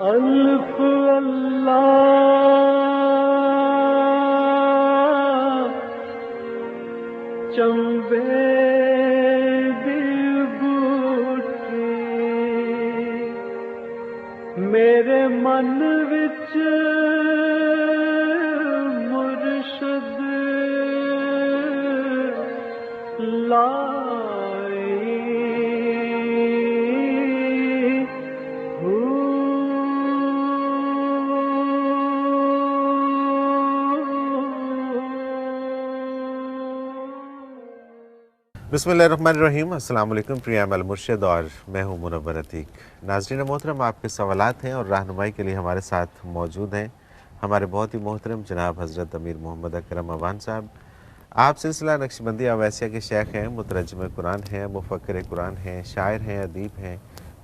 الف اللہ چمبے دی بوٹی میرے من وچ مرشد لائی بسم اللہ الرحمن الرحیم۔ السلام علیکم، پریام المرشد اور میں ہوں منور عتیق۔ ناظرین محترم، آپ کے سوالات ہیں اور رہنمائی کے لیے ہمارے ساتھ موجود ہیں ہمارے بہت ہی محترم جناب حضرت امیر محمد اکرم اوان صاحب۔ آپ سلسلہ نقشبندی اویسیہ کے شیخ ہیں، مترجم قرآن ہیں، مفکر قرآن ہیں، شاعر ہیں، ادیب ہیں،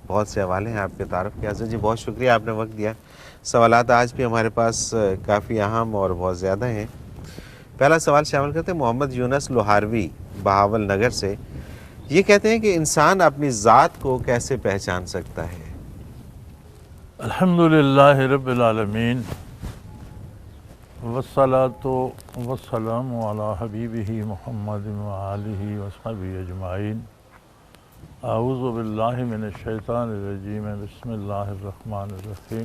بہت سے حوالے ہیں آپ کے تعارف کے۔ حضرت جی بہت شکریہ، آپ نے وقت دیا۔ سوالات آج بھی ہمارے پاس کافی اہم اور بہت زیادہ ہیں۔ پہلا سوال شامل کرتے ہیں محمد یونس لوہاروی بہاول نگر سے۔ یہ کہتے ہیں کہ انسان اپنی ذات کو کیسے پہچان سکتا ہے؟ الحمدللہ رب العالمین والصلاة والسلام علی حبیبہ محمد وآلہ وصحبہ اجمعین۔ اعوذ باللہ من الشیطان الرجیم، بسم اللہ الرحمن الرحیم۔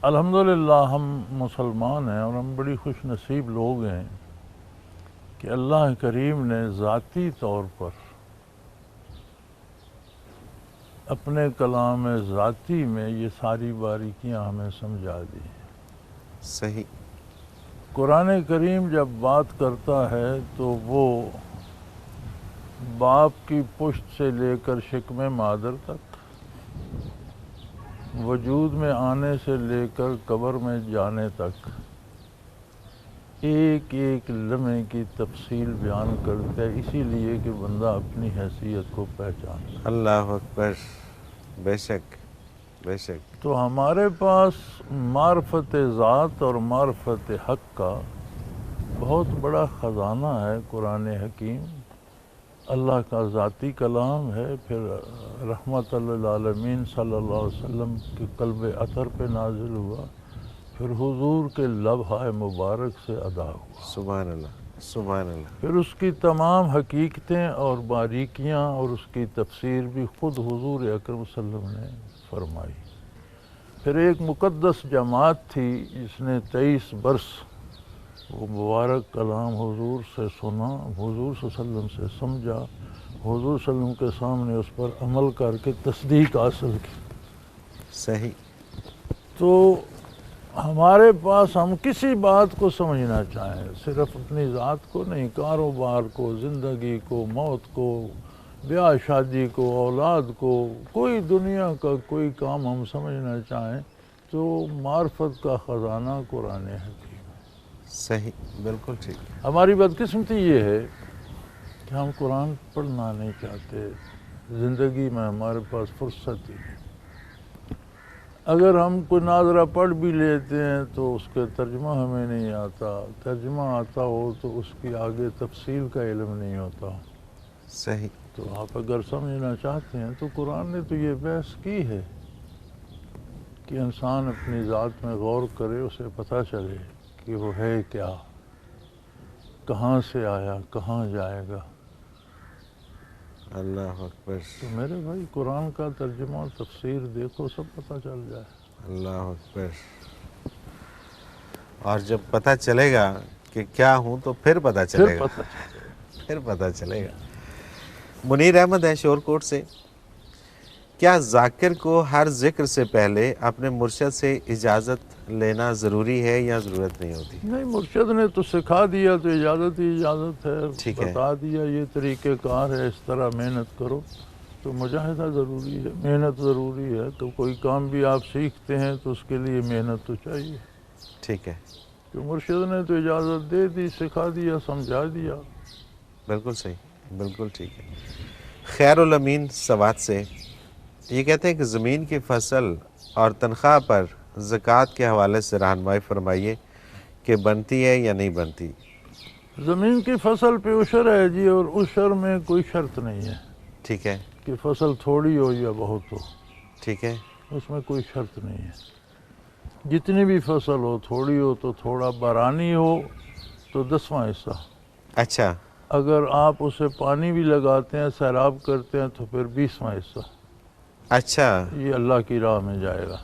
الحمدللہ ہم مسلمان ہیں اور ہم بڑی خوش نصیب لوگ ہیں کہ اللہ کریم نے ذاتی طور پر اپنے کلام ذاتی میں یہ ساری باریکیاں ہمیں سمجھا دی۔ صحیح۔ قرآن کریم جب بات کرتا ہے تو وہ باپ کی پشت سے لے کر شکم مادر تک، وجود میں آنے سے لے کر قبر میں جانے تک ایک ایک لمحے کی تفصیل بیان کرتا ہے، اسی لیے کہ بندہ اپنی حیثیت کو پہچان سکے۔ اللہ اکبر، بے شک بے شک۔ تو ہمارے پاس معرفت ذات اور معرفت حق کا بہت بڑا خزانہ ہے۔ قرآن حکیم اللہ کا ذاتی کلام ہے، پھر رحمت للعالمین صلی اللہ علیہ وسلم کے قلب اطہر پہ نازل ہوا، پھر حضور کے لبھائے مبارک سے ادا ہوا۔ سبحان اللہ سبحان اللہ۔ پھر اس کی تمام حقیقتیں اور باریکیاں اور اس کی تفسیر بھی خود حضور اکرم صلی اللہ علیہ وسلم نے فرمائی۔ پھر ایک مقدس جماعت تھی جس نے 23 برس وہ مبارک کلام حضور سے سنا، حضور صلی اللہ علیہ وسلم سے سمجھا، حضور صلی اللہ علیہ وسلم کے سامنے اس پر عمل کر کے تصدیق حاصل کی۔ صحیح۔ تو ہمارے پاس ہم کسی بات کو سمجھنا چاہیں، صرف اپنی ذات کو نہیں، کاروبار کو، زندگی کو، موت کو، بیاہ شادی کو، اولاد کو، کوئی دنیا کا کوئی کام ہم سمجھنا چاہیں تو معرفت کا خزانہ قرآن حکیم۔ صحیح، بالکل ٹھیک۔ ہماری بدقسمتی یہ ہے کہ ہم قرآن پڑھنا نہیں چاہتے، زندگی میں ہمارے پاس فرصت ہی نہیں۔ اگر ہم کوئی ناظرہ پڑھ بھی لیتے ہیں تو اس کے ترجمہ ہمیں نہیں آتا، ترجمہ آتا ہو تو اس کی آگے تفصیل کا علم نہیں ہوتا۔ صحیح۔ تو آپ اگر سمجھنا چاہتے ہیں تو قرآن نے تو یہ بحث کی ہے کہ انسان اپنی ذات میں غور کرے، اسے پتہ چلے کہ وہ ہے کیا، کہاں سے آیا، کہاں جائے گا۔ اللہ اکبر۔ تو میرے بھائی قرآن کا ترجمہ اور تفسیر دیکھو، سب پتہ چل جائے۔ اللہ اکبر۔ اور جب پتہ چلے گا کہ کیا ہوں تو پھر پتہ چلے گا، پھر پتہ چلے گا۔ منیر احمد ہے شور کوٹ سے۔ کیا ذاکر کو ہر ذکر سے پہلے اپنے مرشد سے اجازت لینا ضروری ہے یا ضرورت نہیں ہوتی؟ نہیں، مرشد نے تو سکھا دیا تو اجازت ہی اجازت ہے، ٹھیک ہے۔ بتا دیا یہ طریقہ کار ہے، اس طرح محنت کرو، تو مجاہدہ ضروری ہے، محنت ضروری ہے۔ تو کوئی کام بھی آپ سیکھتے ہیں تو اس کے لیے محنت تو چاہیے۔ ٹھیک ہے۔ تو مرشد نے تو اجازت دے دی، سکھا دیا، سمجھا دیا۔ بالکل صحیح، بالکل ٹھیک ہے۔ خیر الامین سوات سے یہ کہتے ہیں کہ زمین کی فصل اور تنخواہ پر زکوٰۃ کے حوالے سے رہنمائی فرمائیے کہ بنتی ہے یا نہیں بنتی۔ زمین کی فصل پہ عشر ہے جی، اور عشر میں کوئی شرط نہیں ہے ٹھیک ہے، کہ فصل تھوڑی ہو یا بہت ہو۔ ٹھیک ہے، اس میں کوئی شرط نہیں ہے. جتنی بھی فصل ہو، تھوڑی ہو تو تھوڑا، بارانی ہو تو 10واں حصہ. اچھا اگر آپ اسے پانی بھی لگاتے ہیں، سیراب کرتے ہیں، تو پھر 20واں حصہ. اچھا، یہ اللہ کی راہ میں جائے گا.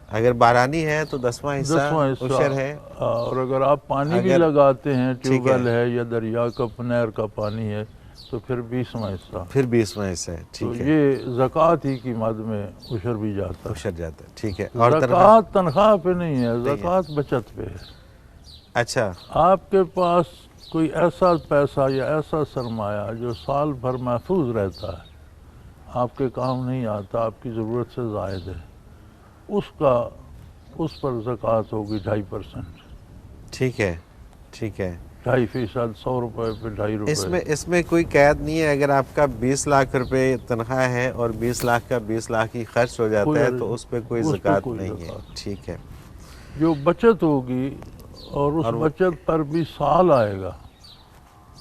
اگر بارانی ہے تو 10واں حصہ 10واں حصہ. عشر ہے. اور اگر آپ پانی بھی اگر لگاتے ہیں، ٹیوب ٹھیک ہے ویل ہے یا دریا کا نہر کا پانی ہے، تو پھر 20واں حصہ. پھر 20واں حصہ ہے. تو ٹھیک ہے، یہ زکوٰۃ ہی کی مد میں عشر بھی جاتا ہے. عشر جاتا ہے. ٹھیک ہے. اور تنخواہ؟ زکوٰۃ تنخواہ پہ نہیں ہے، ہے. زکوٰۃ بچت پہ ہے. اچھا آپ کے پاس کوئی ایسا پیسہ یا ایسا سرمایہ جو سال بھر محفوظ رہتا ہے، آپ کے کام نہیں آتا، آپ کی ضرورت سے زائد ہے، اس پر زکوٰۃ ہوگی 2.5%. ٹھیک ہے. ٹھیک ہے. 2.5%، 100 روپے پہ 2.5 روپے. اس میں کوئی قید نہیں ہے. اگر آپ کا 20 لاکھ روپے تنخواہ ہے اور 20 لاکھ کا 20 لاکھ ہی خرچ ہو جاتا ہے تو اس پہ کوئی زکوٰۃ نہیں ہے. ٹھیک ہے. جو بچت ہوگی اور اس بچت پر بھی سال آئے گا.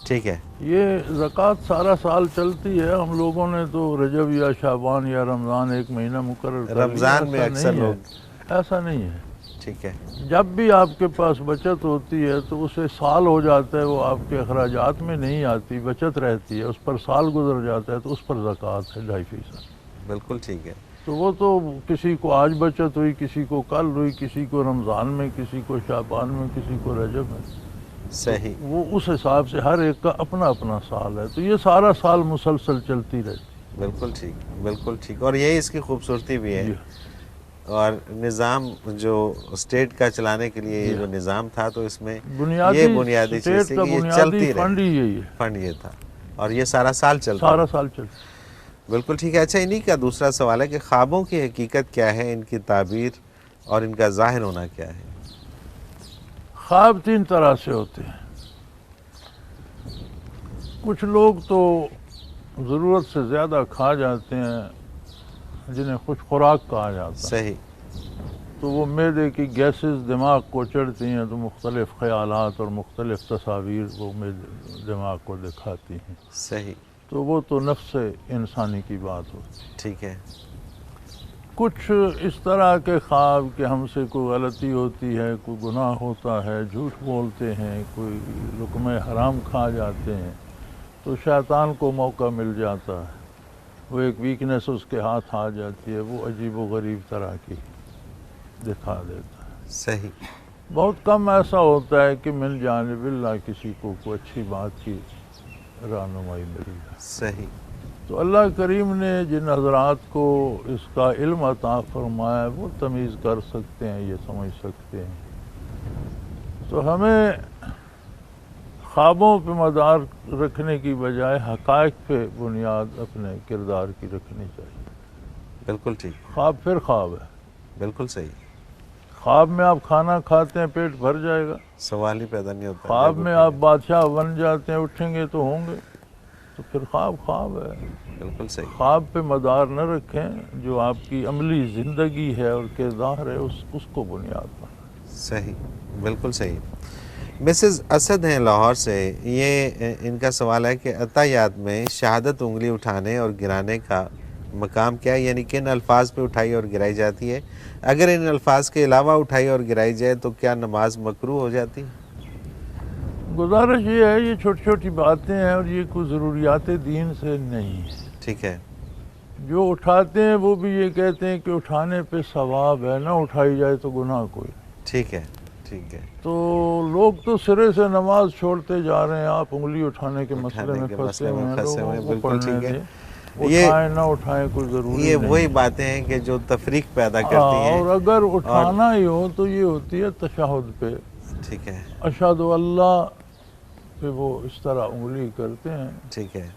ٹھیک ہے. یہ زکوٰۃ سارا سال چلتی ہے. ہم لوگوں نے تو رجب یا شعبان یا رمضان ایک مہینہ مقرر کر لیا. رمضان میں اکثر لوگ. ایسا نہیں ہے. ٹھیک ہے. جب بھی آپ کے پاس بچت ہوتی ہے تو اسے سال ہو جاتا ہے، وہ آپ کے اخراجات میں نہیں آتی، بچت رہتی ہے، اس پر سال گزر جاتا ہے تو اس پر زکوٰۃ ہے 2.5%. بالکل ٹھیک ہے. تو وہ تو کسی کو آج بچت ہوئی، کسی کو کل ہوئی، کسی کو رمضان میں، کسی کو شعبان میں، کسی کو رجب میں. صحیح. وہ اس حساب سے ہر ایک کا اپنا اپنا سال ہے. تو یہ سارا سال مسلسل چلتی رہتی. بالکل ٹھیک، بالکل ٹھیک. اور یہی اس کی خوبصورتی بھی ہے. جی. اور نظام جو اسٹیٹ کا چلانے کے لیے یہ جو نظام تھا، تو اس میں یہ بنیادی چیز اسٹیٹ تھی کا کہ یہ بنیادی چلتی فنڈ ہی یہی ہے. فنڈ یہ تھا اور یہ سارا سال چلتا. سارا سال چلتا. بالکل ٹھیک ہے. اچھا، انہی کا دوسرا سوال ہے کہ خوابوں کی حقیقت کیا ہے، ان کی تعبیر اور ان کا ظاہر ہونا کیا ہے؟ خواب 3 طرح سے ہوتے ہیں. کچھ لوگ تو ضرورت سے زیادہ کھا جاتے ہیں، جنہیں خوش خوراک کہا جاتا ہے. صحیح. تو وہ معدے کی گیسز دماغ کو چڑھتی ہیں تو مختلف خیالات اور مختلف تصاویر وہ دماغ کو دکھاتی ہیں. صحیح. تو وہ تو نفس انسانی کی بات ہوتی ہے. ٹھیک ہے. کچھ اس طرح کے خواب کہ ہم سے کوئی غلطی ہوتی ہے، کوئی گناہ ہوتا ہے، جھوٹ بولتے ہیں، کوئی لقمہ حرام کھا جاتے ہیں، تو شیطان کو موقع مل جاتا ہے. وہ ایک ویکنس اس کے ہاتھ آ جاتی ہے، وہ عجیب و غریب طرح کی دکھا دیتا ہے. صحیح. بہت کم ایسا ہوتا ہے کہ من جانب اللہ کسی کو کوئی اچھی بات کی رہنمائی مل جائے. صحیح. تو اللہ کریم نے جن حضرات کو اس کا علم عطا فرمایا وہ تمیز کر سکتے ہیں، یہ سمجھ سکتے ہیں. تو ہمیں خوابوں پہ مدار رکھنے کی بجائے حقائق پہ بنیاد اپنے کردار کی رکھنی چاہیے. بالکل ٹھیک. خواب پھر خواب ہے. بالکل صحیح. خواب میں آپ کھانا کھاتے ہیں، پیٹ بھر جائے گا. سوال ہی پیدا نہیں ہوتا. خواب میں آپ بادشاہ بن جاتے ہیں، اٹھیں گے تو ہوں گے. تو پھر خواب خواب ہے. بالکل صحیح. خواب پہ مدار نہ رکھیں، جو آپ کی عملی زندگی ہے اور کردار ہے اس کو بنیاد بنا. صحیح. بالکل صحیح. مسز اسد ہیں لاہور سے. یہ ان کا سوال ہے کہ عطیات میں شہادت انگلی اٹھانے اور گرانے کا مقام کیا ہے، یعنی کن الفاظ پہ اٹھائی اور گرائی جاتی ہے؟ اگر ان الفاظ کے علاوہ اٹھائی اور گرائی جائے تو کیا نماز مکروہ ہو جاتی ہے؟ گزارش یہ ہے، یہ چھوٹی چھوٹی باتیں ہیں اور یہ کوئی ضروریات دین سے نہیں ہے. ٹھیک ہے. جو اٹھاتے ہیں وہ بھی یہ کہتے ہیں کہ اٹھانے پہ ثواب ہے، نہ اٹھائی جائے تو گناہ کوئی. ٹھیک ہے. ٹھیک ہے. تو لوگ تو سرے سے نماز چھوڑتے جا رہے ہیں. آپ انگلی اٹھانے کے مسئلے میں پھنسے ہوئے ہیں. لوگوں کو پڑھنے دیں، اٹھائیں نہ اٹھائیں کوئی ضروری نہیں. یہ وہی باتیں ہیں کہ جو تفریق پیدا کرتی ہیں. اور اگر اٹھانا ہی ہو تو یہ ہوتی ہے تشہد پہ. ٹھیک ہے. اشہد اللہ پہ وہ اس طرح انگلی کرتے ہیں. ٹھیک ہے.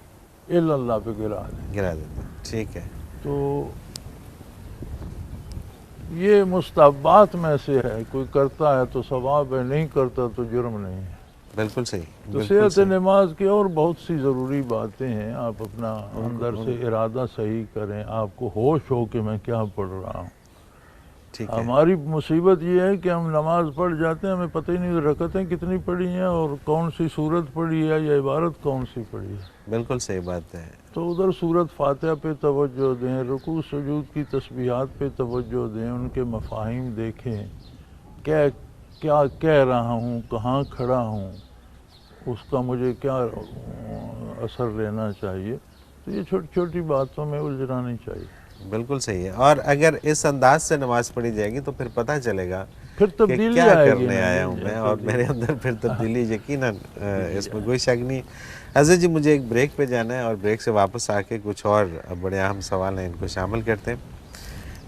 اللہ پہ گرا دیتے ہیں. ٹھیک ہے. تو یہ مستحبات میں سے ہے. کوئی کرتا ہے تو ثواب ہے، نہیں کرتا تو جرم نہیں ہے. بالکل صحیح. تو صحت نماز کی اور بہت سی ضروری باتیں ہیں. آپ اپنا اندر سے ارادہ صحیح کریں، آپ کو ہوش ہو کہ میں کیا پڑھ رہا ہوں. ٹھیک ہے، ہماری مصیبت یہ ہے کہ ہم نماز پڑھ جاتے ہیں، ہمیں پتہ ہی نہیں رکعتیں کتنی پڑھی ہیں اور کون سی صورت پڑھی ہے یا عبارت کون سی پڑھی ہے۔ بالکل صحیح بات ہے۔ تو ادھر صورت فاتحہ پہ توجہ دیں، رکوع سجود کی تسبیحات پہ توجہ دیں، ان کے مفاہیم دیکھیں، کیا کہہ رہا ہوں، کہاں کھڑا ہوں، اس کا مجھے کیا اثر لینا چاہیے۔ تو یہ چھوٹی چھوٹی باتوں میں الجھنا نہیں چاہیے۔ بالکل صحیح ہے، اور اگر اس انداز سے نماز پڑھی جائے گی تو پھر پتہ چلے گا پھر کہ تبدیلی کیا آئے گی کرنے نا، آیا ہوں میں، اور میرے اندر پھر تبدیلی یقیناً اس میں کوئی شک نہیں۔ حضرت جی مجھے ایک بریک پہ جانا ہے، اور بریک سے واپس آ کے کچھ اور بڑے اہم سوال ہیں، ان کو شامل کرتے ہیں۔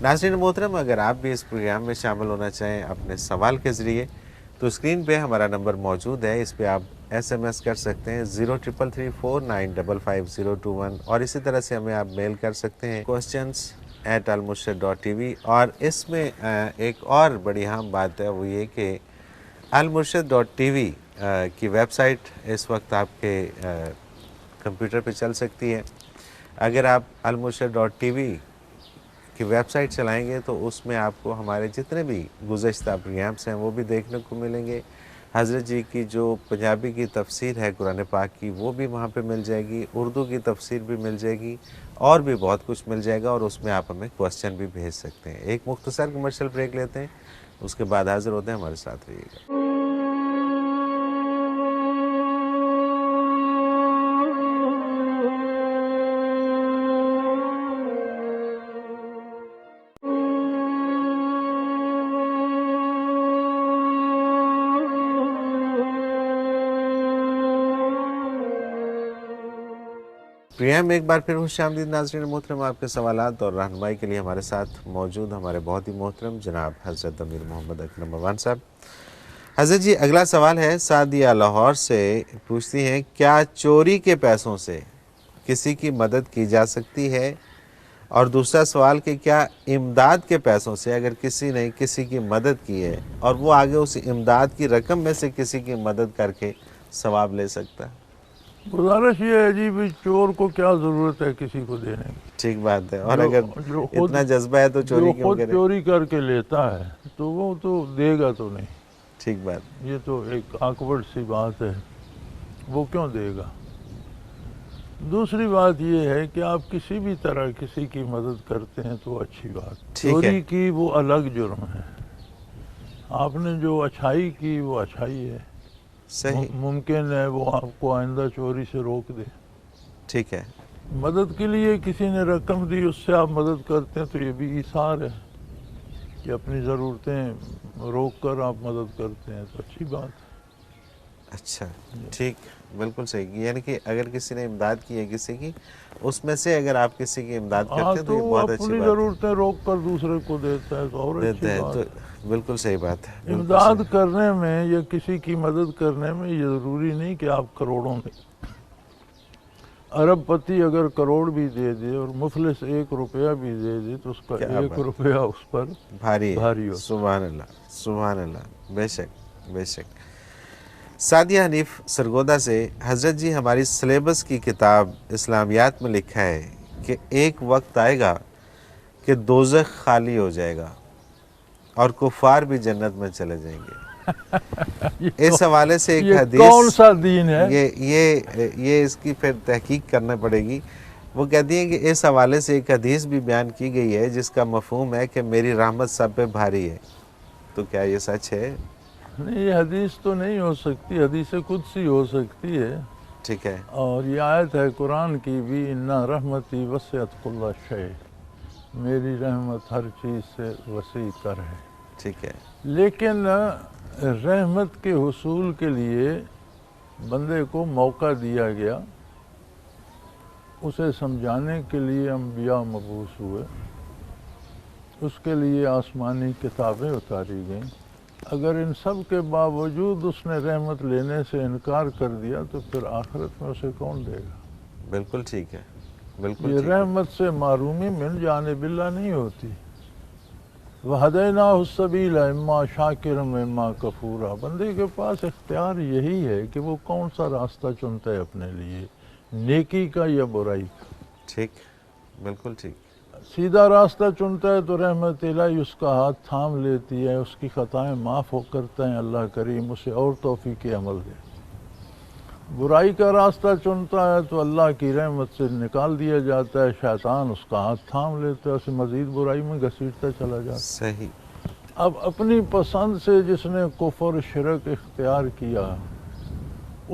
ناظرین محترم، اگر آپ بھی اس پروگرام میں شامل ہونا چاہیں اپنے سوال کے ذریعے، تو اسکرین پہ ہمارا نمبر موجود ہے، اس پہ آپ SMS کر سکتے ہیں 033349555021، اور اسی طرح سے ہمیں آپ میل کر سکتے ہیں questions@almurshid.tv۔ اور اس میں ایک اور بڑی اہم بات ہے، وہ یہ کہ almurshid.tv کی ویب سائٹ اس وقت آپ کے کمپیوٹر پہ چل سکتی ہے۔ اگر آپ almurshid.tv کی ویب سائٹ چلائیں گے تو اس میں آپ کو ہمارے جتنے بھی گزشتہ پروگرامس ہیں وہ بھی دیکھنے کو ملیں گے۔ حضرت جی کی جو پنجابی کی تفسیر ہے قرآن پاک کی، وہ بھی وہاں پہ مل جائے گی، اردو کی تفسیر بھی مل جائے گی، اور بھی بہت کچھ مل جائے گا، اور اس میں آپ ہمیں کوسچن بھی بھیج سکتے ہیں۔ ایک مختصر کمرشل بریک لیتے ہیں، اس کے بعد حاضر ہوتے ہیں، ہمارے ساتھ رہیے گا۔ پروگرام میں ایک بار پھر خوش آمدید ناظرین محترم، آپ کے سوالات اور رہنمائی کے لیے ہمارے ساتھ موجود ہمارے بہت ہی محترم جناب حضرت امیر محمد اکرم موان صاحب۔ حضرت جی اگلا سوال ہے، سعدیہ لاہور سے پوچھتی ہیں، کیا چوری کے پیسوں سے کسی کی مدد کی جا سکتی ہے؟ اور دوسرا سوال کہ کیا امداد کے پیسوں سے اگر کسی نے کسی کی مدد کی ہے اور وہ آگے اس امداد کی رقم میں سے کسی کی مدد کر کے ثواب لے سکتا ہے؟ گزارش یہ ہے جی بھی چور کو کیا ضرورت ہے کسی کو دینے کی؟ ٹھیک بات ہے، اور جو اگر خود اتنا جذبہ ہے تو چوری جو کیوں خود کرے؟ چوری کر کے لیتا ہے تو وہ تو دے گا تو نہیں، ٹھیک بات، یہ تو ایک آکورڈ سی بات ہے، وہ کیوں دے گا؟ دوسری بات یہ ہے کہ آپ کسی بھی طرح کسی کی مدد کرتے ہیں تو اچھی بات، ٹھیک ہے، چوری کی وہ الگ جرم ہے، آپ نے جو اچھائی کی وہ اچھائی ہے، صحیح، ممکن ہے وہ آپ کو آئندہ چوری سے روک دے۔ ٹھیک ہے، مدد کے لیے کسی نے رقم دی، اس سے آپ مدد کرتے ہیں تو یہ بھی ایثار ہے کہ اپنی ضرورتیں روک کر آپ مدد کرتے ہیں، تو اچھی بات ہے۔ اچھا، ٹھیک، بالکل صحیح، یعنی کہ اگر کسی نے امداد کی ہے کسی کی، اس میں سے اگر آپ کسی کی امداد ہاں کرتے ہیں تو تو یہ وہ بہت اچھی اپنی بات ہے، ضرورتیں روک کر دوسرے کو دیتا ہے تو اور دیتے اچھی ہیں بات تو ہے۔ بالکل صحیح بات ہے، بالکل امداد صحیح، کرنے میں یا کسی کی مدد کرنے میں یہ ضروری نہیں کہ آپ کروڑوں دیں۔ ارب پتی اگر کروڑ بھی دے دے اور مفلس 1 روپیہ بھی دے دے تو اس کا کیا 1 بات، روپیہ اس پر بھاری ہے، بھاری ہوتا ہے۔ سبحان اللہ، سبحان اللہ، بے شک، بے شک۔ سعدیہ حنیف سرگودا سے، حضرت جی ہماری سلیبس کی کتاب اسلامیات میں لکھا ہے کہ ایک وقت آئے گا کہ دوزخ خالی ہو جائے گا اور کفار بھی جنت میں چلے جائیں گے۔ اس حوالے سے ایک یہ حدیث، کون سا دین ہے؟ یہ اس کی پھر تحقیق کرنا پڑے گی۔ وہ کہتی ہیں کہ اس حوالے سے ایک حدیث بھی بیان کی گئی ہے جس کا مفہوم ہے کہ میری رحمت سب پہ بھاری ہے، تو کیا یہ سچ ہے؟ نہیں، یہ حدیث تو نہیں ہو سکتی، حدیث قدسی ہو سکتی ہے، ٹھیک ہے، اور یہ آیت ہے قرآن کی بھی، اِنَّ رحمتی وسعت کل شیء، میری رحمت ہر چیز سے وسیع تر ہے۔ ٹھیک ہے، لیکن رحمت کے حصول کے لیے بندے کو موقع دیا گیا، اسے سمجھانے کے لیے انبیاء مبعوث ہوئے، اس کے لیے آسمانی کتابیں اتاری گئیں۔ اگر ان سب کے باوجود اس نے رحمت لینے سے انکار کر دیا تو پھر آخرت میں اسے کون دے گا؟ بالکل ٹھیک ہے، بالکل یہ ٹھیک ہے، رحمت سے معرومی من جانب اللہ نہیں ہوتی۔ وَهَدَيْنَاهُ السَّبِيلَ إِمَّا شَاكِرًا وَإِمَّا كَفُورًا، بندے کے پاس اختیار یہی ہے کہ وہ کون سا راستہ چنتا ہے اپنے لیے، نیکی کا یا برائی کا۔ ٹھیک، بالکل ٹھیک، سیدھا راستہ چنتا ہے تو رحمت الہی اس کا ہاتھ تھام لیتی ہے، اس کی خطائیں معاف ہو کرتے ہیں، اللہ کریم اسے اور توفیق عمل دے۔ برائی کا راستہ چنتا ہے تو اللہ کی رحمت سے نکال دیا جاتا ہے، شیطان اس کا ہاتھ تھام لیتا ہے، اسے مزید برائی میں گھسیٹتا چلا جاتا ہے۔ صحیح۔ اب اپنی پسند سے جس نے کفر شرک اختیار کیا،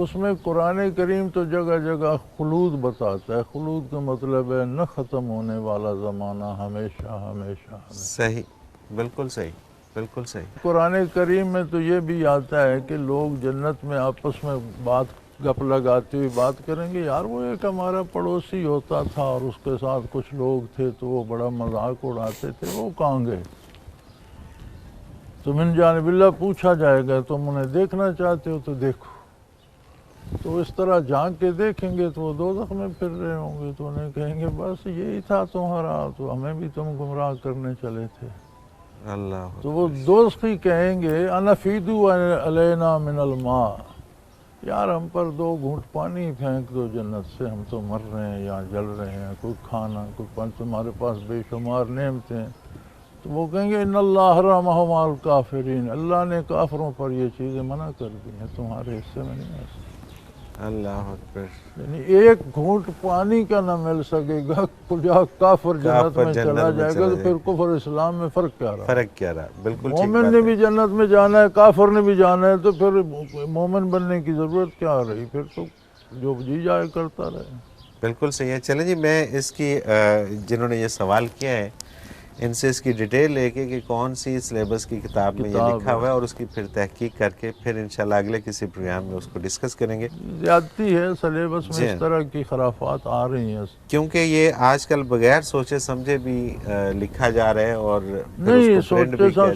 اس میں قرآن کریم تو جگہ جگہ خلود بتاتا ہے۔ خلود کا مطلب ہے نہ ختم ہونے والا زمانہ، ہمیشہ ہمیشہ ہمیشہ۔ صحیح، بالکل صحیح، بالکل صحیح۔ قرآن کریم میں تو یہ بھی آتا ہے کہ لوگ جنت میں آپس میں گپ لگاتے ہوئے بات کریں گے، یار وہ ایک ہمارا پڑوسی ہوتا تھا اور اس کے ساتھ کچھ لوگ تھے تو وہ بڑا مذاق اڑاتے تھے، وہ کہاں گئے؟ تو من جانب اللہ پوچھا جائے گا تم انہیں دیکھنا چاہتے ہو تو دیکھو۔ تو اس طرح جھانک کے دیکھیں گے تو وہ دوزخ میں پھر رہے ہوں گے، تو انہیں کہیں گے بس یہی تھا تمہارا، تو ہمیں بھی تم گمراہ کرنے چلے تھے۔ اللہ، تو وہ دوزخی کہیں گے انفیدوا علینا من الماء، یار ہم پر 2 گھونٹ پانی پھینک دو جنت سے، ہم تو مر رہے ہیں یا جل رہے ہیں، کوئی کھانا کوئی پانی، تمہارے پاس بے شمار نعمتیں ہیں۔ تو وہ کہیں گے ان اللہ حرمہم علی الکافرین، اللہ نے کافروں پر یہ چیزیں منع کر دی ہیں، تمہارے حصے میں نہیں آ سکتی۔ اللہ اکبر۔ یعنی ایک گھونٹ پانی کا نہ مل سکے گا، جہاں کافر جنت میں چلا جائے گا، تو پھر کفر اسلام میں فرق کیا رہا؟ فرق کیا رہا؟ بالکل ٹھیک مومن بات نے ہے۔ بھی جنت میں جانا ہے، کافر نے بھی جانا ہے، تو پھر مومن بننے کی ضرورت کیا رہی؟ پھر تو جو جی جائے کرتا رہے۔ بالکل صحیح ہے۔ چلیں جی، میں اس کی جنہوں نے یہ سوال کیا ہے ان سے اس کی ڈیٹیل لے کے کہ کون سی سلیبس کی کتاب میں یہ لکھا ہوا ہے، اور اس کی پھر تحقیق کر کے پھر انشاءاللہ اگلے کسی پروگرام میں اس کو ڈسکس کریں گے۔ زیادتی ہے سلیبس میں، اس طرح کی خرافات آ رہی ہیں، کیونکہ یہ آج کل بغیر سوچے سمجھے بھی لکھا جا رہا ہے، اور نہیں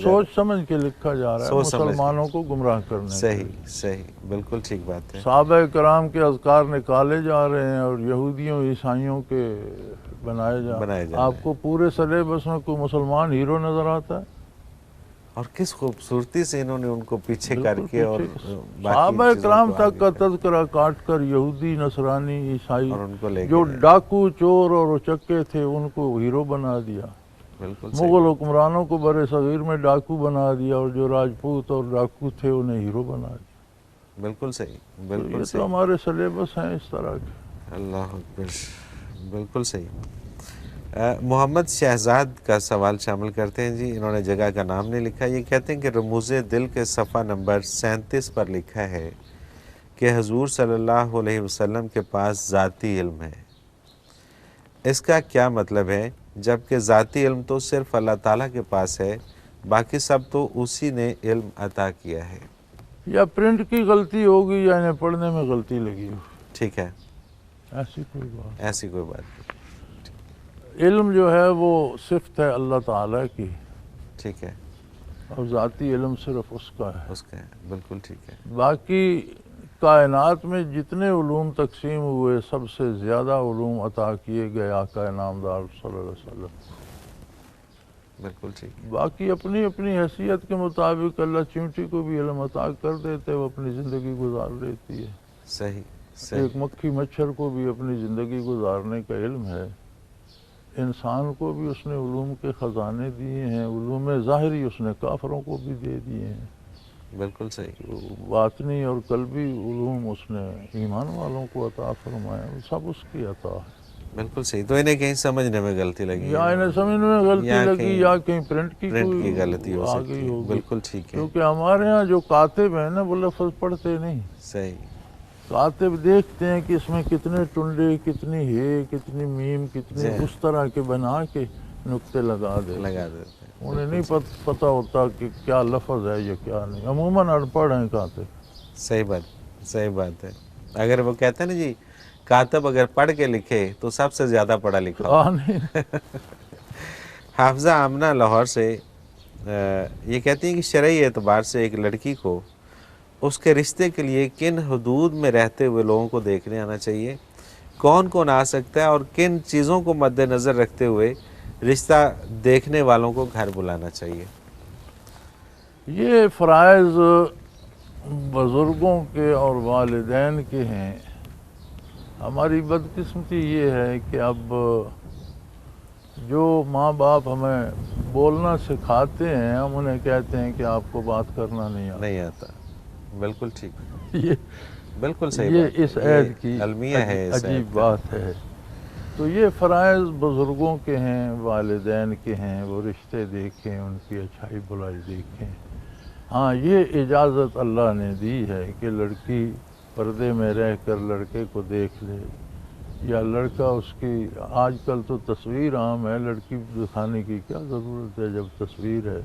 سوچ سمجھ کے لکھا جا رہا ہے مسلمانوں کو گمراہ کرنے۔ صحیح صحیح، بالکل ٹھیک بات ہے۔ صحابہ کرام کے اذکار نکالے جا رہے ہیں اور یہودیوں عیسائیوں کے بنائے جا رہے ہیں۔ آپ کو پورے سلیبس میں کوئی مسلمان ہیرو نظر آتا ہے؟ اور کس خوبصورتی سے انہوں نے ان کو پیچھے کر کے اور صحابہ کرام تک کا تذکرہ کاٹ کر یہودی، نصرانی، عیسائی جو جو ڈاکو، چور اور اچکے تھے ان کو ہیرو بنا دیا۔ مغل حکمرانوں کو بر صغیر میں ڈاکو بنا دیا، اور جو راجپوت اور ڈاکو تھے انہیں ہیرو بنا دیا۔ بالکل صحیح، بالکل صحیح۔ یہ تو ہمارے سلیبس ہیں اس طرح کے۔ اللہ اکبر، بالکل صحیح۔ محمد شہزاد کا سوال شامل کرتے ہیں جی، انہوں نے جگہ کا نام نہیں لکھا۔ یہ کہتے ہیں کہ رموز دل کے صفحہ نمبر 37 پر لکھا ہے کہ حضور صلی اللہ علیہ وسلم کے پاس ذاتی علم ہے۔ اس کا کیا مطلب ہے؟ جبکہ ذاتی علم تو صرف اللہ تعالیٰ کے پاس ہے، باقی سب تو اسی نے علم عطا کیا ہے۔ یا پرنٹ کی غلطی ہوگی یا انہیں پڑھنے میں غلطی لگی ہو۔ ٹھیک ہے، ایسی کوئی بات نہیں۔ علم جو ہے وہ صفت ہے اللہ تعالیٰ کی، ٹھیک ہے، اور ذاتی علم صرف اس کا ہے۔ بالکل ٹھیک ہے۔ باقی کائنات میں جتنے علوم تقسیم ہوئے، سب سے زیادہ علوم عطا کیے گئے آقا نامدار صلی اللہ علیہ وسلم۔ بالکل ٹھیک۔ باقی اپنی اپنی حیثیت کے مطابق اللہ چیونٹی کو بھی علم عطا کر دیتے، وہ اپنی زندگی گزار لیتی ہے۔ صحیح۔ ایک مکھی مچھر کو بھی اپنی زندگی گزارنے کا علم ہے۔ انسان کو بھی اس نے علوم کے خزانے دیے ہیں، علوم ظاہری اس نے کافروں کو بھی دے دیے ہیں۔ بالکل صحیح۔ باطنی اور قلبی علوم اس نے ایمان والوں کو عطا فرمایا، سب اس کی عطا ہے۔ بالکل صحیح۔ تو انہیں کہیں سمجھنے میں غلطی لگی، یا انہیں سمجھنے میں غلطی لگی، یا کہیں پرنٹ کی کوئی غلطی ہو آ سکتی گئی ہے۔ ہوگی۔ بالکل ٹھیک ہے۔ کیونکہ ہمارے ہاں جو کاتب ہیں نا وہ لفظ پڑھتے نہیں۔ صحیح۔ کاتب دیکھتے ہیں کہ اس میں کتنے ٹنڈے، کتنی ہے، کتنی میم، کتنی اس طرح کے بنا کے نقطے لگا دیتے ہیں۔ انہیں نہیں پتہ ہوتا کہ کیا لفظ ہے یا کیا نہیں۔ عموماً ان پڑھ ہیں کاتب۔ صحیح بات ہے۔ اگر وہ کہتے ہیں نا جی، کاتب اگر پڑھ کے لکھے تو سب سے زیادہ پڑھا لکھا۔ حافظہ آمنہ لاہور سے یہ کہتی ہیں کہ شرعی اعتبار سے ایک لڑکی کو اس کے رشتے کے لیے کن حدود میں رہتے ہوئے لوگوں کو دیکھنے آنا چاہیے، کون آ سکتا ہے، اور کن چیزوں کو مد نظر رکھتے ہوئے رشتہ دیکھنے والوں کو گھر بلانا چاہیے؟ یہ فرائض بزرگوں کے اور والدین کے ہیں۔ ہماری بدقسمتی یہ ہے کہ اب جو ماں باپ ہمیں بولنا سکھاتے ہیں ہم انہیں کہتے ہیں کہ آپ کو بات کرنا نہیں آتا. نہیں آتا. بالکل ٹھیک. یہ بالکل صحیح یہ بات ہے. اس عہد کی المیہ ہے اس عجیب عہد کا. بات ہے. تو یہ فرائض بزرگوں کے ہیں، والدین کے ہیں، وہ رشتے دیکھیں، ان کی اچھائی بلائی دیکھیں. ہاں یہ اجازت اللہ نے دی ہے کہ لڑکی پردے میں رہ کر لڑکے کو دیکھ لے، یا لڑکا اس کی، آج کل تو تصویر عام ہے، لڑکی دکھانے کی کیا ضرورت ہے، جب تصویر ہے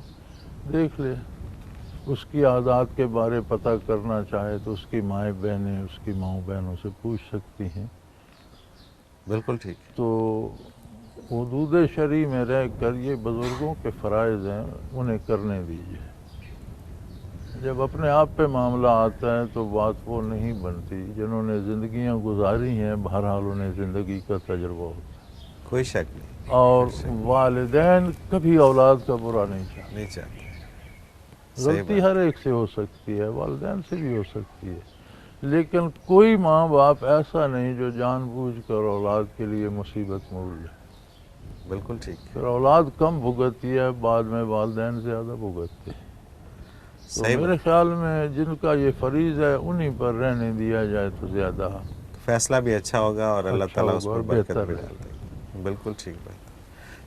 دیکھ لے. اس کی عادات کے بارے پتہ کرنا چاہے تو اس کی مائیں بہنیں اس کی ماؤں بہنوں سے پوچھ سکتی ہیں. بالکل ٹھیک. تو حدود شرعی میں رہ کر یہ بزرگوں کے فرائض ہیں، انہیں کرنے دیجیے. جب اپنے آپ پہ معاملہ آتا ہے تو بات وہ نہیں بنتی. جنہوں نے زندگیاں گزاری ہیں بہرحال انہیں زندگی کا تجربہ ہوتا ہے. کوئی شک نہیں. اور والدین کبھی اولاد کا برا نہیں چاہتے. نہیں چاہتے. غلطی ہر ایک سے ہو سکتی ہے، والدین سے بھی ہو سکتی ہے، لیکن کوئی ماں باپ ایسا نہیں جو جان بوجھ کر اولاد کے لیے مصیبت مول لے. بالکل ٹھیک. پھر اولاد کم بھگتتی ہے، بعد میں والدین زیادہ بھگتتے ہیں. تو میرے خیال میں جن کا یہ فریض ہے انہی پر رہنے دیا جائے تو زیادہ فیصلہ بھی اچھا ہوگا اور اللہ تعالیٰ اس پر برکت بھی ڈالتے ہیں. بالکل ٹھیک بات.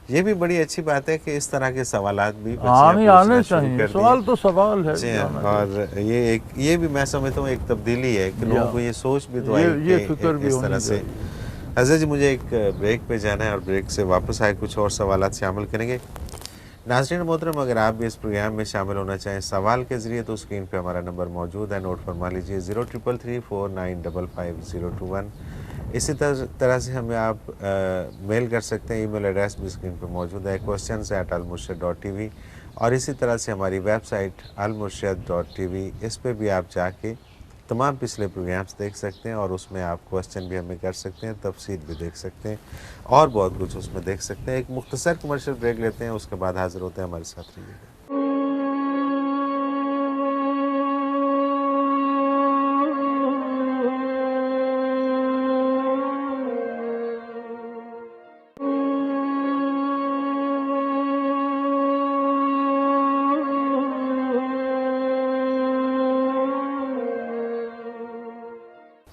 یہ بھی بڑی اچھی بات ہے کہ اس طرح کے سوالات بھی آنے چاہیے. سوال تو سوال ہے. جی ہاں. اور یہ بھی میں سمجھتا ہوں ایک تبدیلی ہے کہ لوگوں کو یہ سوچ بھی تو آئی یہ فکر بھی اس طرح سے. حضرت جی مجھے ایک بریک پہ جانا ہے اور بریک سے واپس آئے کچھ اور سوالات شامل کریں گے. ناظرین محترم اگر آپ بھی اس پروگرام میں شامل ہونا چاہیں سوال کے ذریعے تو اسکرین پہ ہمارا نمبر موجود ہے، نوٹ فرما لیجئے 033349555021. اسی طرح سے ہمیں آپ میل کر سکتے ہیں، ای میل ایڈریس بھی اسکرین پہ موجود ہے questions@almurshid.tv. اور اسی طرح سے ہماری ویب سائٹ almurshid.tv، اس پہ بھی آپ جا کے تمام پچھلے پروگرامز دیکھ سکتے ہیں اور اس میں آپ کوسچن بھی ہمیں کر سکتے ہیں، تفصیل بھی دیکھ سکتے ہیں اور بہت کچھ اس میں دیکھ سکتے ہیں. ایک مختصر کمرشل بریک لیتے ہیں، اس کے بعد حاضر ہوتے ہیں. ہمارے ساتھ رہیے گا.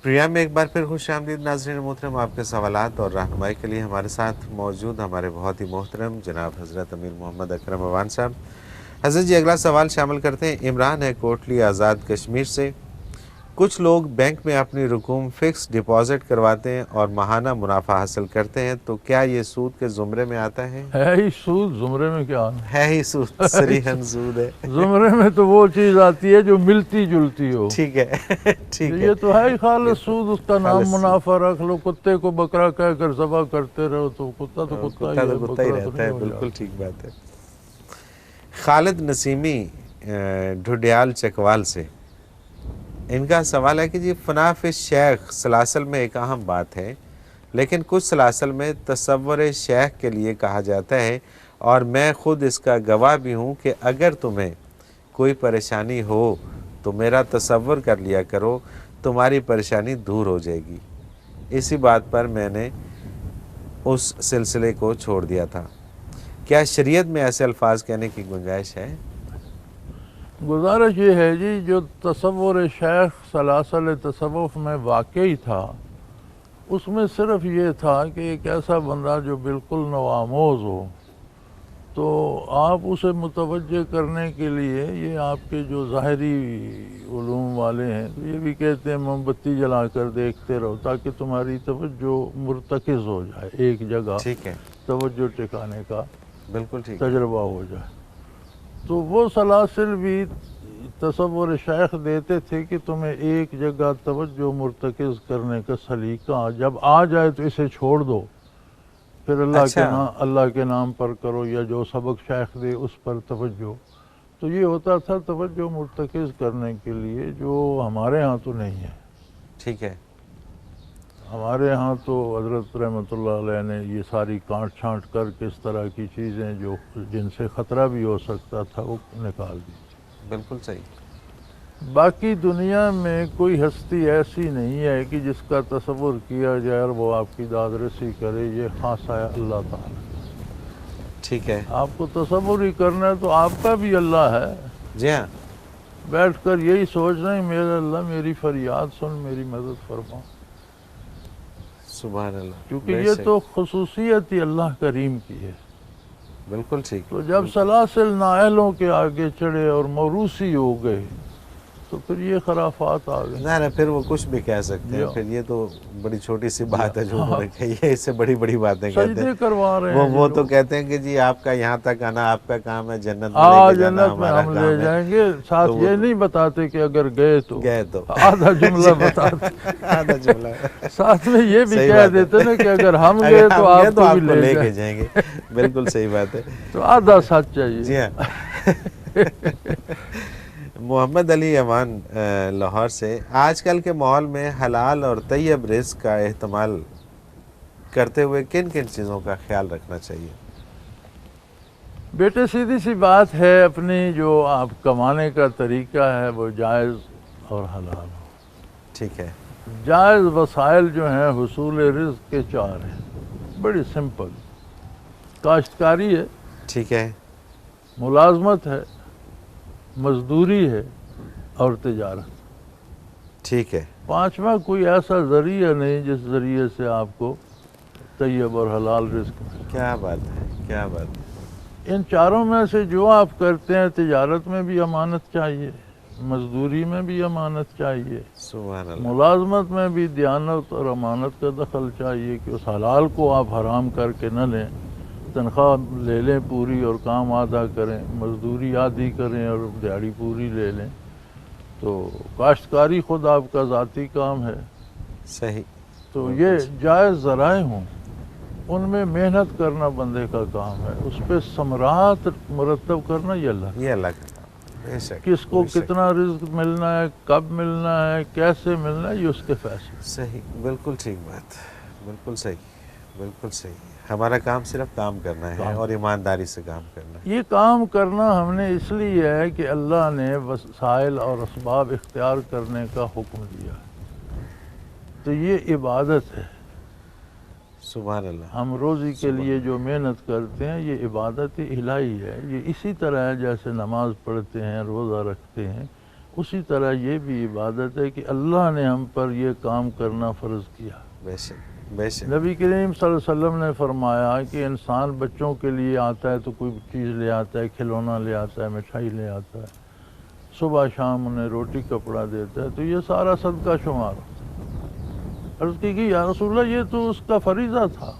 پروگرام میں ایک بار پھر خوش آمدید ناظرین محترم. آپ کے سوالات اور رہنمائی کے لیے ہمارے ساتھ موجود ہمارے بہت ہی محترم جناب حضرت امیر محمد اکرم اوان صاحب. حضرت جی اگلا سوال شامل کرتے ہیں. عمران ہے کوٹلی آزاد کشمیر سے. کچھ لوگ بینک میں اپنی رقوم فکس ڈپازٹ کرواتے ہیں اور ماہانہ منافع حاصل کرتے ہیں، تو کیا یہ سود کے زمرے میں آتا ہے؟ ہے ہی سود. زمرے میں کیا ہے ہی سود. صریحاً سود ہے. زمرے میں تو وہ چیز آتی ہے جو ملتی جلتی ہو. ٹھیک ہے. ٹھیک ہے. یہ تو ہے ہی خالص سود. اس کا نام منافع رکھ لو. کتے کو بکرا کہہ کر ذبح کرتے رہو تو کتا تو کتا ہی رہتا ہے. بالکل ٹھیک بات ہے. خالد نسیمی ڈھڈیال چکوال سے، ان کا سوال ہے کہ جی فنا فی شیخ سلاسل میں ایک اہم بات ہے، لیکن کچھ سلاسل میں تصور شیخ کے لیے کہا جاتا ہے، اور میں خود اس کا گواہ بھی ہوں کہ اگر تمہیں کوئی پریشانی ہو تو میرا تصور کر لیا کرو، تمہاری پریشانی دور ہو جائے گی. اسی بات پر میں نے اس سلسلے کو چھوڑ دیا تھا. کیا شریعت میں ایسے الفاظ کہنے کی گنجائش ہے؟ گزارش یہ ہے جی، جو تصور شیخ سلاسل تصوف میں واقعی تھا اس میں صرف یہ تھا کہ ایک ایسا بندہ جو بالکل نوآموز ہو تو آپ اسے متوجہ کرنے کے لیے یہ آپ کے جو ظاہری علوم والے ہیں تو یہ بھی کہتے ہیں موم بتی جلا کر دیکھتے رہو تاکہ تمہاری توجہ مرتکز ہو جائے ایک جگہ. ٹھیک ہے. توجہ ٹھکانے کا بالکل ٹھیک تجربہ ہو جائے. تو وہ سلاسل بھی تصور شیخ دیتے تھے کہ تمہیں ایک جگہ توجہ مرتکز کرنے کا سلیقہ جب آ جائے تو اسے چھوڑ دو، پھر اللہ کے نام پر کرو یا جو سبق شیخ دے اس پر توجہ. تو یہ ہوتا تھا توجہ مرتکز کرنے کے لیے، جو ہمارے ہاں تو نہیں ہے. ٹھیک ہے. ہمارے ہاں تو حضرت رحمۃ اللہ علیہ نے یہ ساری کانٹ چھانٹ کر کے اس طرح کی چیزیں جو جن سے خطرہ بھی ہو سکتا تھا وہ نکال دی. بالکل صحیح. باقی دنیا میں کوئی ہستی ایسی نہیں ہے کہ جس کا تصور کیا جائے اور وہ آپ کی داد رسی کرے. یہ خاص ہے اللہ تعالیٰ. ٹھیک ہے. آپ کو تصور ہی کرنا ہے تو آپ کا بھی اللہ ہے. جی ہاں. بیٹھ کر یہی سوچنا ہے میرا اللہ میری فریاد سن میری مدد فرما. سبحان اللہ. کیونکہ یہ تو خصوصیت ہی اللہ کریم کی ہے. بالکل ٹھیک. تو جب سلاسل نائلوں کے آگے چڑھے اور موروثی ہو گئے تو پھر یہ خرافات آ گئے. نہ پھر وہ کچھ بھی کہہ سکتے ہیں. پھر یہ تو بڑی چھوٹی سی بات ہے جو انہوں نے کہی ہے. اس سے بڑی بڑی باتیں کہتے ہیں. سجدے کروا رہے ہیں وہ تو کہتے ہیں کہ جی آپ کا یہاں تک آنا آپ کا کام ہے, جنت میں لے کے جانا جنت میں ہمارا ہم کام لے ہے. جائیں گے. ساتھ یہ نہیں بتاتے کہ اگر گئے تو آدھا جملہ بتاتے. آدھا جملہ ساتھ میں یہ بھی کہہ دیتے نا کہ اگر ہم گئے تو آپ کو بھی لے کے جائیں گے. بالکل صحیح بات ہے. تو آدھا سچ چاہیے. جی ہاں. محمد علی امان لاہور سے, آج کل کے ماحول میں حلال اور طیب رزق کا اہتمام کرتے ہوئے کن کن چیزوں کا خیال رکھنا چاہیے؟ بیٹے سیدھی سی بات ہے, اپنی جو آپ کمانے کا طریقہ ہے وہ جائز اور حلال ہو. ٹھیک ہے. جائز وسائل جو ہیں حصول رزق کے 4 ہیں, بڑی سمپل. کاشتکاری ہے, ٹھیک ہے, ملازمت ہے, مزدوری ہے اور تجارت. ٹھیک ہے. 5واں کوئی ایسا ذریعہ نہیں جس ذریعے سے آپ کو طیب اور حلال رزق ملے. کیا بات ہے, کیا بات ہے. ان 4 میں سے جو آپ کرتے ہیں, تجارت میں بھی امانت چاہیے, مزدوری میں بھی امانت چاہیے, سبحان اللہ, ملازمت میں بھی دیانت اور امانت کا دخل چاہیے کہ اس حلال کو آپ حرام کر کے نہ لیں. تنخواہ لے لیں پوری اور کام آدھا کریں, مزدوری آدھی کریں اور دیہڑی پوری لے لیں. تو کاشتکاری خود آپ کا ذاتی کام ہے. صحیح. تو یہ جائز ذرائع ہوں, ان میں محنت کرنا بندے کا کام ہے. اس پہ ثمرات مرتب کرنا یہ اللہ کا کام ہے. کس کو کتنا رزق ملنا ہے, کب ملنا ہے, کیسے ملنا ہے, یہ اس کے فیصلے. صحیح. بالکل ٹھیک بات. بالکل صحیح. بالکل صحیح. ہمارا کام صرف کام کرنا ہے اور ایمانداری سے کام کرنا ہے. یہ کام کرنا ہم نے اس لیے ہے کہ اللہ نے وسائل اور اسباب اختیار کرنے کا حکم دیا, تو یہ عبادت ہے. سبحان اللہ. ہم روزی کے لیے جو محنت کرتے ہیں یہ عبادت الہی ہے. یہ اسی طرح ہے جیسے نماز پڑھتے ہیں, روزہ رکھتے ہیں, اسی طرح یہ بھی عبادت ہے کہ اللہ نے ہم پر یہ کام کرنا فرض کیا. بے شک, بے شک. نبی کریم صلی اللہ علیہ وسلم نے فرمایا کہ انسان بچوں کے لیے آتا ہے تو کوئی چیز لے آتا ہے, کھلونا لے آتا ہے, مٹھائی لے آتا ہے, صبح شام انہیں روٹی کپڑا دیتا ہے, تو یہ سارا صدقہ شمار ہوتا ہے. عرض کی کہ یا رسول اللہ یہ تو اس کا فریضہ تھا,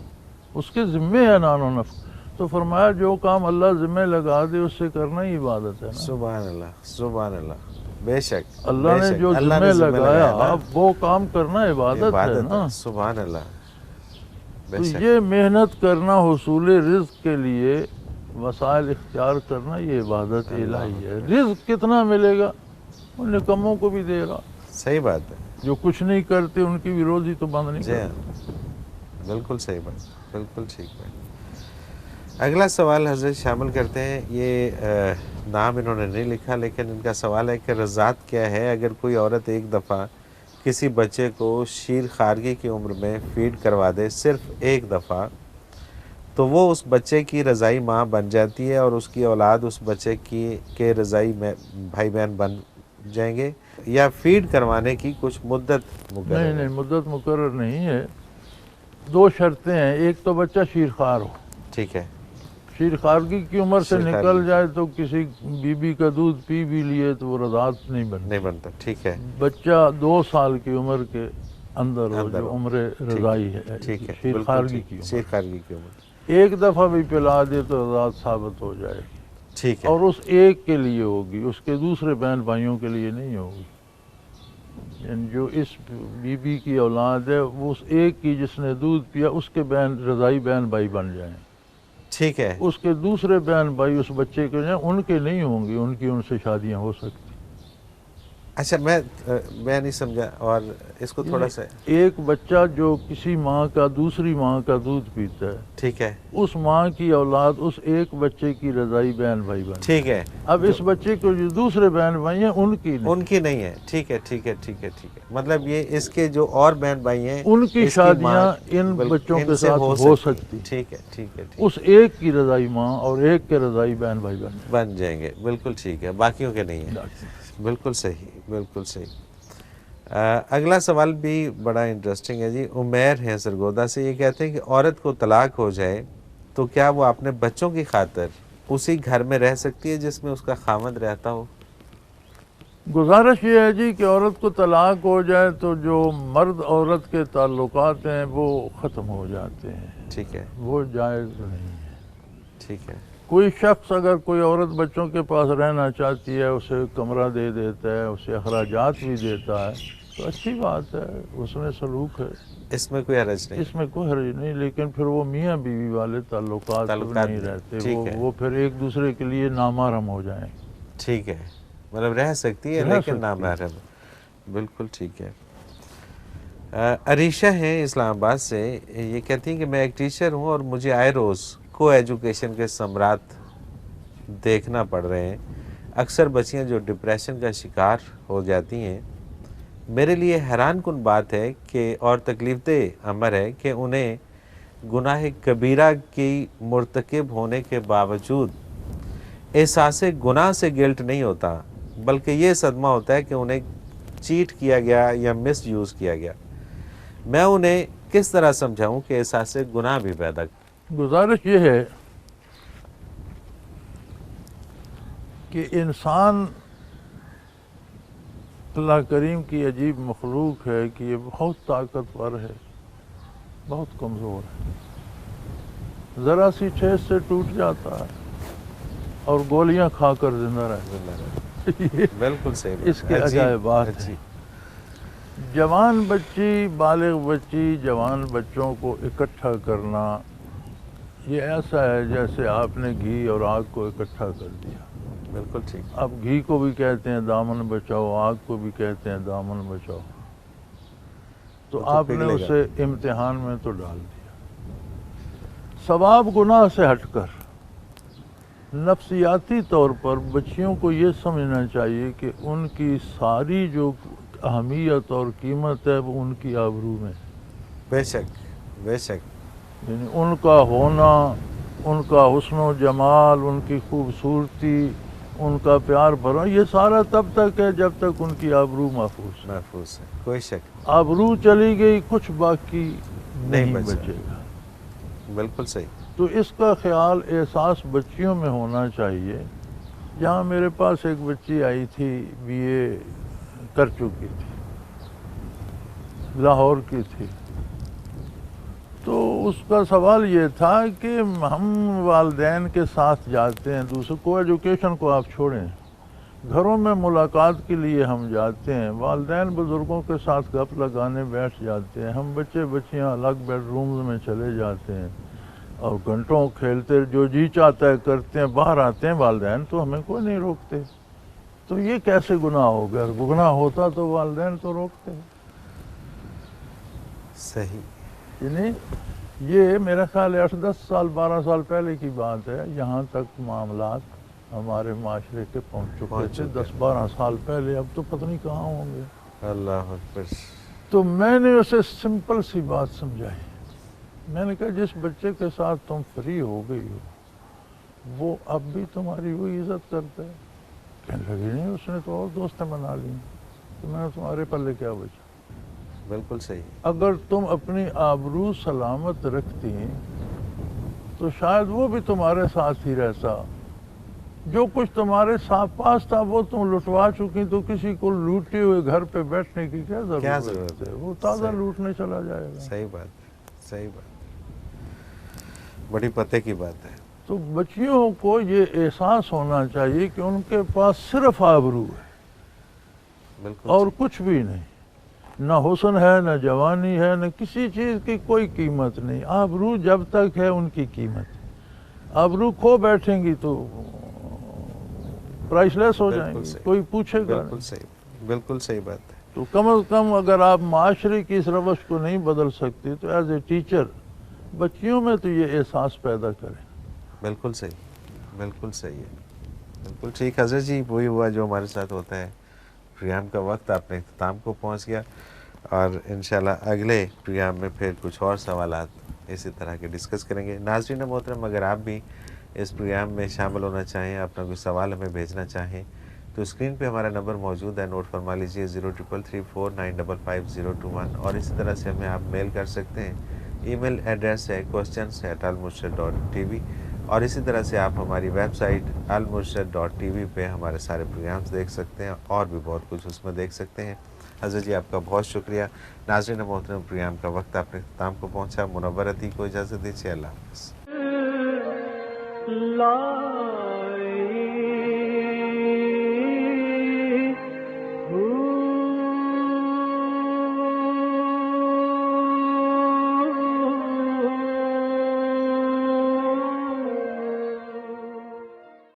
اس کے ذمے ہے نان و نفع. تو فرمایا جو کام اللہ ذمے لگا دے اس سے کرنا ہی عبادت ہے نا. سبحان اللہ, سبحان اللہ. بے شک. اللہ نے جو ذمہ لگایا وہ کام کرنا عبادت ہے نا. سبحان اللہ. تو یہ محنت کرنا حصول رزق کے لیے وسائل اختیار کرنا یہ عبادت الہی ہے. رزق کتنا ملے گا ان نکموں کو بھی دے رہا. صحیح بات ہے. جو کچھ نہیں کرتے ان کی بھی روزی تو بند نہیں کرتے. بالکل صحیح بات, بالکل ٹھیک بات. اگلا سوال حضرت شامل کرتے ہیں. یہ نام انہوں نے نہیں لکھا لیکن ان کا سوال ہے کہ رضاعت کیا ہے؟ اگر کوئی عورت ایک دفعہ کسی بچے کو شیر خارگی کی عمر میں فیڈ کروا دے صرف ایک دفعہ, تو وہ اس بچے کی رضائی ماں بن جاتی ہے اور اس کی اولاد اس بچے کے رضائی بھائی بہن بن جائیں گے, یا فیڈ کروانے کی کچھ مدت مقرر ہے؟ نہیں, مدت مقرر نہیں ہے. 2 شرطیں ہیں. ایک تو بچہ شیرخوار ہو. ٹھیک ہے. شیر خارگی کی عمر سے نکل جائے تو کسی بی بی کا دودھ پی بھی لیے تو وہ رضاعت نہیں بنتا. ٹھیک ہے. بچہ 2 سال کی عمر کے اندر ہو جو عمر رضائی ہے. ٹھیک ہے. شیر خارگی کی عمر ایک دفعہ بھی پلا دے تو رضاعت ثابت ہو جائے گی. ٹھیک ہے. اور اس ایک کے لیے ہوگی, اس کے دوسرے بہن بھائیوں کے لیے نہیں ہوگی. یعنی جو اس بی بی کی اولاد ہے وہ اس ایک کی جس نے دودھ پیا اس کے رضائی بہن بھائی بن جائیں. ٹھیک ہے. اس کے دوسرے بہن بھائی اس بچے کے ان کے نہیں ہوں گی, ان سے شادیاں ہو سکتی. اچھا میں نہیں سمجھا, اور اس کو تھوڑا سا. ایک بچہ جو کسی ماں کا دوسری ماں کا دودھ پیتا ہے, ٹھیک ہے, اس ماں کی اولاد اس ایک بچے کی رضائی بہن بھائی بن، ٹھیک ہے، اب اس بچے کو جو دوسرے بہن بھائی ہیں ان کی نہیں، ان کی نہیں ہے، ٹھیک ہے ٹھیک ہے ٹھیک ہے ٹھیک ہے، مطلب یہ اس کے جو اور بہن بھائی ہیں ان کی اس شادیاں ماں ان بالکل بچوں ان کے سے ساتھ ہو سکتی سکتی، ہے، ٹھیک ہے ٹھیک ہے ٹھیک اس ایک کی رضائی ماں اور ایک کے رضائی بہن بھائی بن جائیں۔ بن جائیں گے، بالکل ٹھیک ہے، باقیوں کے نہیں ہیں، بالکل صحیح بالکل صحیح۔ اگلا سوال بھی بڑا انٹرسٹنگ ہے جی، عمیر ہیں سرگودا سے، یہ کہتے ہیں کہ عورت کو طلاق ہو جائے تو کیا وہ اپنے بچوں کی خاطر اسی گھر میں رہ سکتی ہے جس میں اس کا خاوند رہتا ہو؟ گزارش یہ ہے جی کہ عورت کو طلاق ہو جائے تو جو مرد عورت کے تعلقات ہیں وہ ختم ہو جاتے ہیں، ٹھیک ہے وہ جائز نہیں ہے۔ ٹھیک ہے کوئی شخص اگر کوئی عورت بچوں کے پاس رہنا چاہتی ہے، اسے کمرہ دے دیتا ہے، اسے اخراجات بھی دیتا ہے تو اچھی بات ہے، اس میں سلوک ہے، اس میں کوئی حرج نہیں، اس میں کوئی حرج نہیں، لیکن پھر وہ میاں بیوی والے تعلقات نہیں رہتے، ٹھیک ہے وہ پھر ایک دوسرے کے لیے نامحرم ہو جائیں۔ ٹھیک ہے، مطلب رہ سکتی ہے رہ لیکن سکتی نامحرم، بالکل ٹھیک ہے۔ عریشہ ہیں اسلام آباد سے، یہ کہتی ہیں کہ میں ایک ٹیچر ہوں اور مجھے آئے روز کو ایجوکیشن کے ثمرات دیکھنا پڑ رہے ہیں، اکثر بچیاں جو ڈپریشن کا شکار ہو جاتی ہیں، میرے لیے حیران کن بات ہے کہ اور تکلیف دہ امر ہے کہ انہیں گناہ کبیرہ کی مرتکب ہونے کے باوجود احساس گناہ سے گلٹ نہیں ہوتا، بلکہ یہ صدمہ ہوتا ہے کہ انہیں چیٹ کیا گیا یا مس یوز کیا گیا۔ میں انہیں کس طرح سمجھاؤں کہ احساس گناہ بھی پیدا گزارش یہ ہے کہ انسان اللہ کریم کی عجیب مخلوق ہے کہ یہ بہت طاقتور ہے، بہت کمزور ہے، ذرا سی ٹھیس سے ٹوٹ جاتا ہے اور گولیاں کھا کر زندہ رہتا ہے۔ بالکل صحیح، اس کے عجائبات ہیں۔ جوان بچی، بالغ بچی، جوان بچوں کو اکٹھا کرنا یہ ایسا ہے جیسے آپ نے گھی اور آگ کو اکٹھا کر دیا۔ بالکل ٹھیک، اب گھی کو بھی کہتے ہیں دامن بچاؤ، آگ کو بھی کہتے ہیں دامن بچاؤ، تو آپ نے اسے امتحان میں تو ڈال دیا۔ ثواب گناہ سے ہٹ کر نفسیاتی طور پر بچیوں کو یہ سمجھنا چاہیے کہ ان کی ساری جو اہمیت اور قیمت ہے وہ ان کی آبرو میں، بے شک بے شک، یعنی ان کا ہونا، ان کا حسن و جمال، ان کی خوبصورتی، ان کا پیار بھرنا، یہ سارا تب تک ہے جب تک ان کی آبرو محفوظ ہے۔ محفوظ ہے، کوئی شک آبرو چلی گئی کچھ باقی نہیں بچے گا۔ بالکل صحیح، تو اس کا خیال احساس بچیوں میں ہونا چاہیے۔ جہاں میرے پاس ایک بچی آئی تھی، BA کر چکی تھی، لاہور کی تھی، تو اس کا سوال یہ تھا کہ ہم والدین کے ساتھ جاتے ہیں، دوسرے کو ایجوکیشن کو آپ چھوڑیں، گھروں میں ملاقات کے لیے ہم جاتے ہیں، والدین بزرگوں کے ساتھ گپ لگانے بیٹھ جاتے ہیں، ہم بچے بچیاں الگ بیڈ رومز میں چلے جاتے ہیں اور گھنٹوں کھیلتے، جو جی چاہتا ہے کرتے ہیں، باہر آتے ہیں، والدین تو ہمیں کوئی نہیں روکتے، تو یہ کیسے گناہ ہو گیا؟ گناہ ہوتا تو والدین تو روکتے۔ صحیح، یعنی یہ میرا خیال ہے 8-10 سال 12 سال پہلے کی بات ہے، یہاں تک معاملات ہمارے معاشرے کے پہنچ چکے تھے 10-12 سال پہلے، اب تو پتہ نہیں کہاں ہوں گے۔ اللہ اکبر۔ تو میں نے اسے سمپل سی بات سمجھائی، میں نے کہا جس بچے کے ساتھ تم فری ہو گئی ہو وہ اب بھی تمہاری وہی عزت کرتا ہے؟ کہنے لگی نہیں، اس نے تو اور دوستیں بنا لی، تو میں نے تمہارے پلے کیا بچا؟ بالکل صحیح، اگر تم اپنی آبرو سلامت رکھتی تو شاید وہ بھی تمہارے ساتھ ہی رہتا۔ جو کچھ تمہارے ساتھ پاس تھا وہ تم لٹوا چکی، تو کسی کو لوٹے ہوئے گھر پہ بیٹھنے کی کیا ضرورت ہے؟ وہ تازہ لوٹنے چلا جائے گا۔ صحیح بات، صحیح بات، بڑی پتے کی بات ہے۔ تو بچیوں کو یہ احساس ہونا چاہیے کہ ان کے پاس صرف آبرو ہے بالکل، اور کچھ بھی نہیں، نہ حسن ہے، نہ جوانی ہے، نہ کسی چیز کی کوئی قیمت نہیں۔ آبرو جب تک ہے ان کی قیمت، آبرو کھو بیٹھیں گی تو پرائس لیس ہو جائیں گی، کوئی پوچھے گا نہیں۔ بالکل صحیح، بالکل صحیح بات ہے۔ تو کم از کم اگر آپ معاشرے کی اس روش کو نہیں بدل سکتے تو ایز اے ٹیچر بچیوں میں تو یہ احساس پیدا کریں. بالکل صحیح، بالکل صحیح ہے، بالکل ٹھیک. حضرت جی وہی ہوا جو ہمارے ساتھ ہوتا ہے. پروگرام کا وقت اپنے اختتام کو پہنچ گیا اور انشاءاللہ اگلے پروگرام میں پھر کچھ اور سوالات اسی طرح کے ڈسکس کریں گے. ناظرین محترم، اگر آپ بھی اس پروگرام میں شامل ہونا چاہیں، اپنا کوئی سوال ہمیں بھیجنا چاہیں تو اسکرین پہ ہمارا نمبر موجود ہے، نوٹ فرما لیجیے 0334955021. اور اسی طرح سے ہمیں آپ میل کر سکتے ہیں. ای میل ایڈریس ہے questions@almurshid.tv. اور اسی طرح سے آپ ہماری ویب سائٹ almurshid.tv پہ ہمارے سارے پروگرامز دیکھ سکتے ہیں اور بھی بہت کچھ اس میں دیکھ سکتے ہیں. حضرت جی آپ کا بہت شکریہ. ناظرین محترم، پروگرام کا وقت اپنے اختتام کو پہنچا. منور عتیق کو اجازت دیجیے. اللہ حافظ. لا